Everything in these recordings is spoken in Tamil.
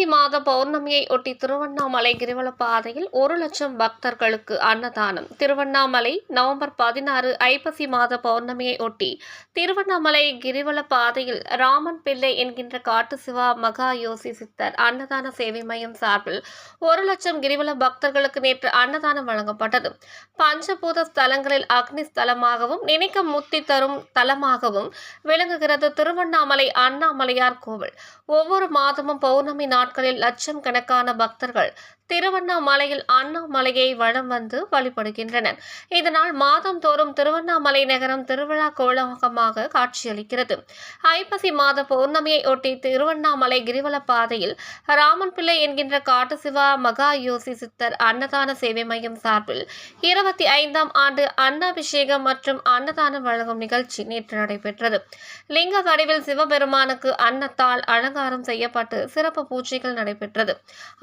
ஐப்பசி மாத பௌர்ணமியை ஒட்டி திருவண்ணாமலை கிரிவல பாதையில் 1,00,000 பக்தர்களுக்கு அன்னதானம். திருவண்ணாமலை நவம்பர் 16 ஐப்பசி மாத பௌர்ணமியை ஒட்டி திருவண்ணாமலை கிரிவல பாதையில் ராமன் பிள்ளை என்கின்ற காட்டு சிவா மகா யோசி சித்தர் அன்னதான சேவை மையம் சார்பில் 1,00,000 கிரிவல பக்தர்களுக்கு நேற்று அன்னதானம் வழங்கப்பட்டது. பஞ்சபூத ஸ்தலங்களில் அக்னி ஸ்தலமாகவும் நினைக்க முத்தி தரும் தலமாகவும் விளங்குகிறது திருவண்ணாமலை அண்ணாமலையார் கோவில். ஒவ்வொரு மாதமும் பௌர்ணமி நாட்களில் லட்சம் கணக்கான பக்தர்கள் திருவண்ணாமலையில் அண்ணாமலையை வலம் வந்து வழிபடுகின்றனர். இதனால் மாதந்தோறும் திருவண்ணாமலை நகரம் திருவிழா கோலாகலமாக காட்சியளிக்கிறது. ஐப்பசி மாத பௌர்ணமியை ஒட்டி திருவண்ணாமலை கிரிவல பாதையில் ராமன் பிள்ளை என்கின்ற காட்டு சிவா மகா யோசி சித்தர் அன்னதான சேவை மையம் சார்பில் 25ஆம் ஆண்டு அன்னாபிஷேகம் மற்றும் அன்னதானம் வழங்கும் நிகழ்ச்சி நேற்று நடைபெற்றது. லிங்க வடிவில் சிவபெருமானுக்கு அன்னத்தால் அலங்காரம் செய்யப்பட்டு சிறப்பு பூஜைகள் நடைபெற்றது.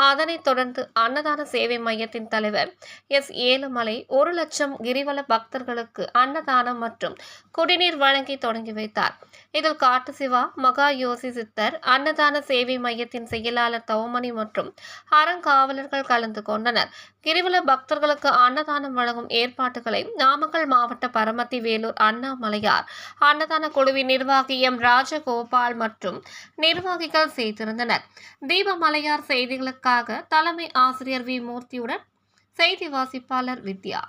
அதனைத் தொடர்ந்து அன்னதான சேவை மையத்தின் தலைவர் எஸ். ஏழுமலை 1,00,000 கிரிவல பக்தர்களுக்கு அன்னதானம் மற்றும் குடிநீர் வழங்கி தொடங்கி வைத்தார். இதில் காட்டு சிவா மகா யோசி சித்தர் அன்னதான சேவை மையத்தின் செயலாளர் தவமணி மற்றும் அறங்காவலர்கள் கலந்து கொண்டனர். கிரிவல பக்தர்களுக்கு அன்னதானம் வழங்கும் ஏற்பாடுகளை நாமக்கல் மாவட்ட பரமத்தி வேலூர் அண்ணாமலையார் அன்னதான குழுவின் நிர்வாகி எம். ராஜகோபால் மற்றும் நிர்வாகிகள் செய்திருந்தனர். தீபமலையார் செய்திகளுக்காக தலைமை ஆசிரியர் வி. மூர்த்தியுடன் செய்தி வாசிப்பாளர் வித்யா.